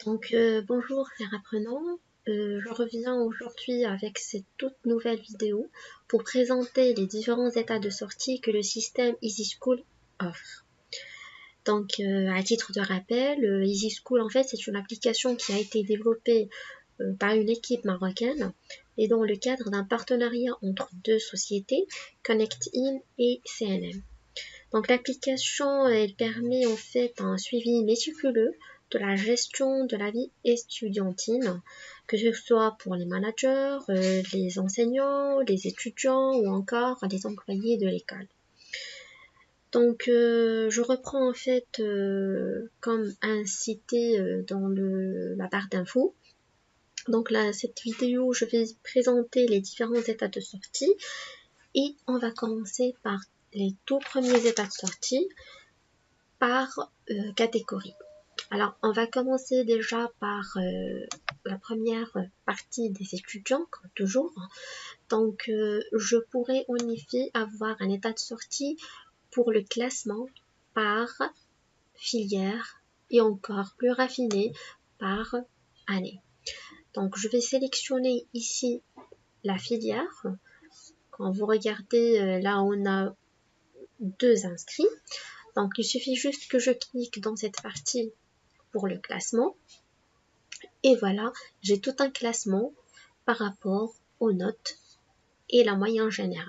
Bonjour chers apprenants, je reviens aujourd'hui avec cette toute nouvelle vidéo pour présenter les différents états de sortie que le système EasySchool offre. À titre de rappel, EasySchool en fait c'est une application qui a été développée par une équipe marocaine et dans le cadre d'un partenariat entre deux sociétés, ConnectIn et CNM. Donc l'application, elle permet en fait un suivi méticuleux de la gestion de la vie estudiantine, que ce soit pour les managers, les enseignants, les étudiants ou encore les employés de l'école. Je reprends en fait comme incité dans la barre d'infos. Donc là, cette vidéo, je vais présenter les différents états de sortie et on va commencer par les tout premiers états de sortie par catégorie. Alors, on va commencer déjà par la première partie des étudiants, comme toujours. Je pourrais en effet avoir un état de sortie pour le classement par filière et encore plus raffiné par année. Donc, je vais sélectionner ici la filière. Quand vous regardez, là, on a 2 inscrits. Donc, il suffit juste que je clique dans cette partie pour le classement. Et voilà, j'ai tout un classement par rapport aux notes et la moyenne générale.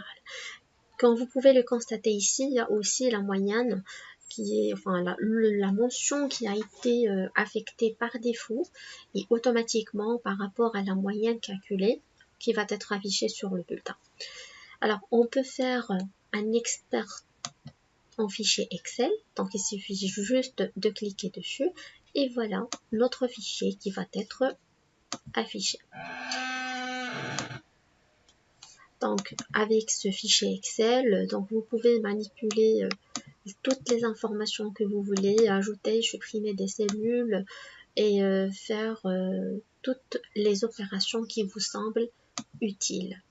Comme vous pouvez le constater ici, il y a aussi la moyenne qui est, enfin la mention qui a été affectée par défaut et automatiquement par rapport à la moyenne calculée qui va être affichée sur le bulletin. Alors, on peut faire un expert en fichier Excel, donc il suffit juste de cliquer dessus et voilà notre fichier qui va être affiché. Donc avec ce fichier Excel, donc vous pouvez manipuler toutes les informations que vous voulez, ajouter, supprimer des cellules et faire toutes les opérations qui vous semblent utiles.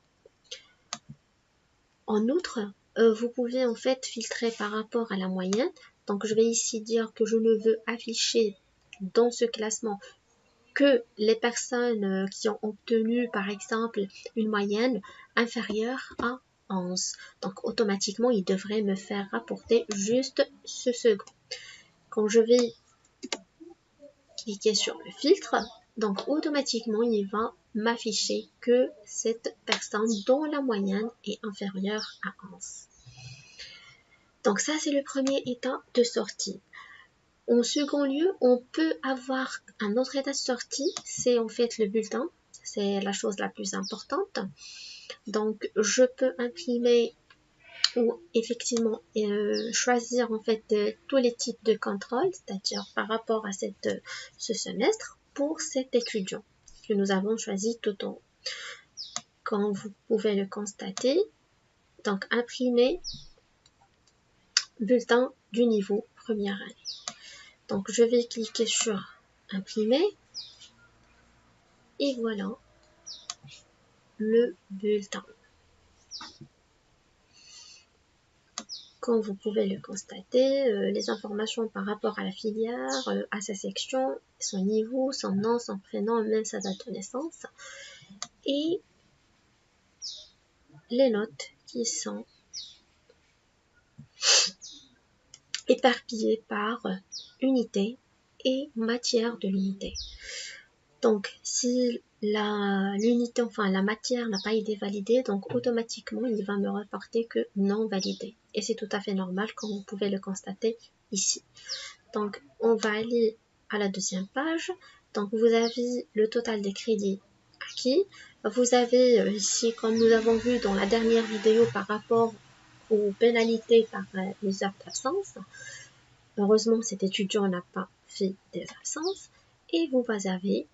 En outre, vous pouvez en fait filtrer par rapport à la moyenne. Donc je vais ici dire que je ne veux afficher dans ce classement que les personnes qui ont obtenu par exemple une moyenne inférieure à 11. Donc automatiquement, il devrait me faire rapporter juste ce second. Quand je vais cliquer sur le filtre, donc automatiquement, il va m'afficher que cette personne dont la moyenne est inférieure à 11. Donc ça, c'est le premier état de sortie. En second lieu, on peut avoir un autre état de sortie, c'est en fait le bulletin, c'est la chose la plus importante. Donc je peux imprimer ou effectivement choisir en fait tous les types de contrôle, c'est-à-dire par rapport à ce semestre pour cet étudiant que nous avons choisi tout en haut. Comme vous pouvez le constater, donc imprimer bulletin du niveau première année. Donc je vais cliquer sur imprimer et voilà le bulletin. Comme vous pouvez le constater, les informations par rapport à la filière, à sa section, son niveau, son nom, son prénom, même sa date de naissance, et les notes qui sont éparpillées par unité et matière de l'unité. Donc, si l'unité, enfin la matière n'a pas été validée, donc automatiquement, il va me reporter que non validé. Et c'est tout à fait normal, comme vous pouvez le constater ici. Donc, on va aller à la deuxième page. Donc, vous avez le total des crédits acquis. Vous avez ici, comme nous avons vu dans la dernière vidéo par rapport aux pénalités par les heures d'absence. Heureusement, cet étudiant n'a pas fait des absences. Et vous avez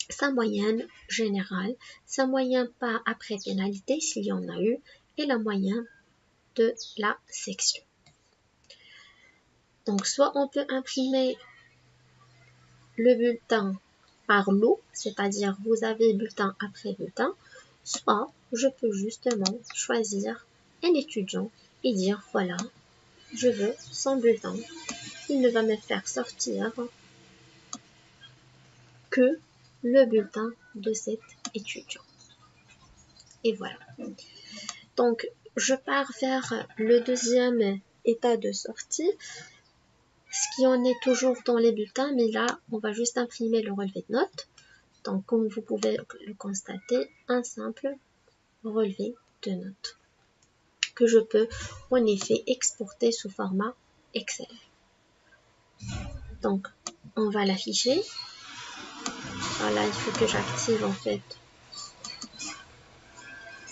sa moyenne générale, sa moyenne pas après pénalité s'il y en a eu, et la moyenne de la section. Donc, soit on peut imprimer le bulletin par lot, c'est-à-dire vous avez bulletin après bulletin, soit je peux justement choisir un étudiant et dire voilà, je veux son bulletin. Il ne va me faire sortir que le bulletin de cet étudiant. Et voilà. Donc, je pars vers le deuxième état de sortie, ce qui en est toujours dans les bulletins, mais là, on va juste imprimer le relevé de notes. Donc, comme vous pouvez le constater, un simple relevé de notes que je peux en effet exporter sous format Excel. Donc, on va l'afficher. Voilà, il faut que j'active en fait.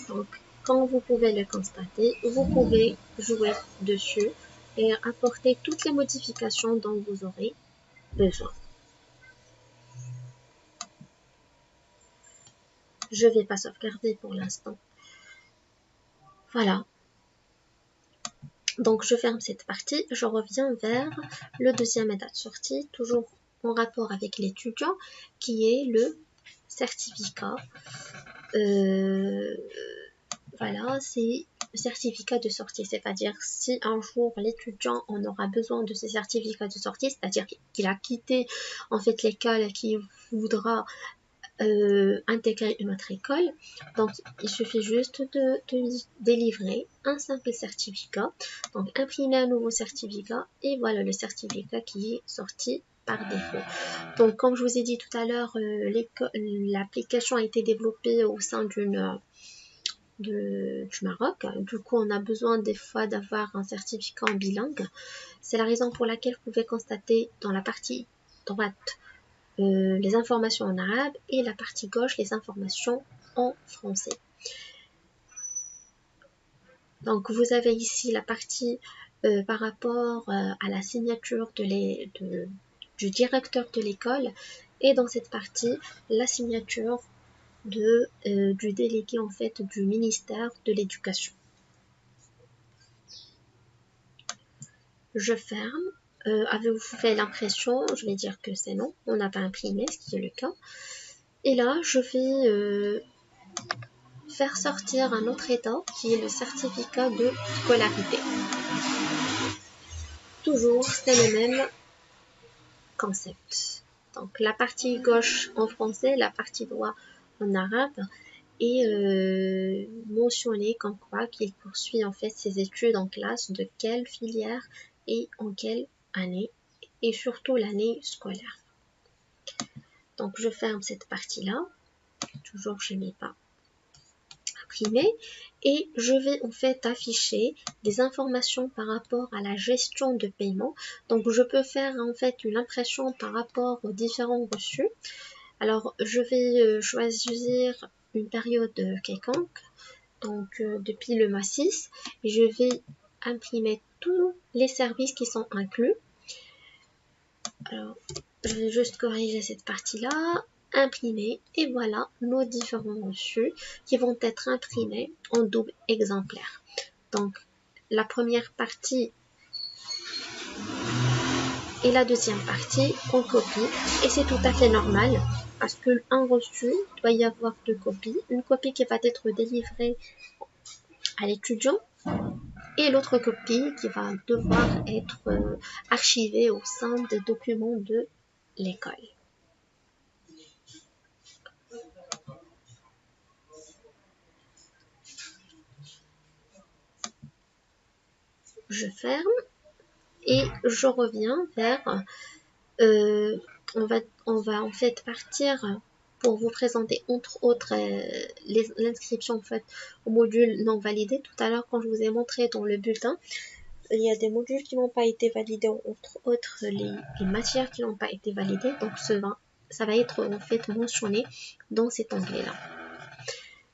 Donc, comme vous pouvez le constater, vous pouvez jouer dessus et apporter toutes les modifications dont vous aurez besoin. Je ne vais pas sauvegarder pour l'instant. Voilà. Donc, je ferme cette partie. Je reviens vers le deuxième état de sortie, toujours en rapport avec l'étudiant, qui est le certificat. Voilà, c'est certificat de sortie, c'est-à-dire si un jour l'étudiant en aura besoin de ce certificat de sortie, c'est-à-dire qu'il a quitté en fait l'école et qu'il voudra intégrer une autre école, donc il suffit juste de délivrer un simple certificat, donc imprimer un nouveau certificat et voilà le certificat qui est sorti par défaut. Donc comme je vous ai dit tout à l'heure, l'application a été développée au sein du Maroc. Du coup, on a besoin des fois d'avoir un certificat en bilingue. C'est la raison pour laquelle vous pouvez constater dans la partie droite les informations en arabe et la partie gauche les informations en français. Donc, vous avez ici la partie par rapport à la signature du directeur de l'école et dans cette partie, la signature du délégué en fait du ministère de l'Éducation. Je ferme. Avez-vous fait l'impression? Je vais dire que c'est non. On n'a pas imprimé, ce qui est le cas. Et là, je vais faire sortir un autre état qui est le certificat de scolarité. Toujours, c'est le même concept. Donc, la partie gauche en français, la partie droite en arabe est mentionné comme quoi qu'il poursuit en fait ses études en classe de quelle filière et en quelle année et surtout l'année scolaire. Donc je ferme cette partie-là, toujours je n'ai pas imprimé et je vais en fait afficher des informations par rapport à la gestion de paiement. Donc je peux faire en fait une impression par rapport aux différents reçus. Alors je vais choisir une période quelconque, donc depuis le mois 6, et je vais imprimer tous les services qui sont inclus. Alors, je vais juste corriger cette partie-là, imprimer, et voilà nos différents reçus qui vont être imprimés en double exemplaire. Donc, la première partie et la deuxième partie, on copie, et c'est tout à fait normal, parce qu'un reçu doit y avoir deux copies, une copie qui va être délivrée à l'étudiant, et l'autre copie qui va devoir être archivée au sein des documents de l'école. Je ferme et je reviens vers on va en fait partir pour vous présenter entre autres l'inscription en fait au module non validé. Tout à l'heure quand je vous ai montré dans le bulletin, il y a des modules qui n'ont pas été validés, entre autres les matières qui n'ont pas été validées, donc ça va être en fait mentionné dans cet onglet-là.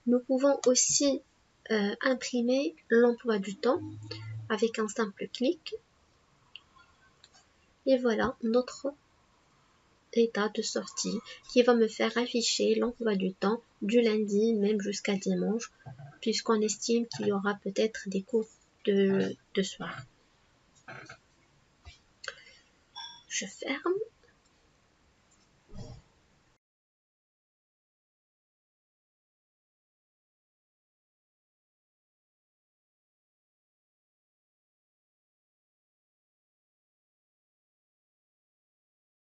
Nous pouvons aussi imprimer l'emploi du temps avec un simple clic. Et voilà notre état de sortie qui va me faire afficher l'emploi du temps du lundi même jusqu'à dimanche, puisqu'on estime qu'il y aura peut-être des cours de soir. Je ferme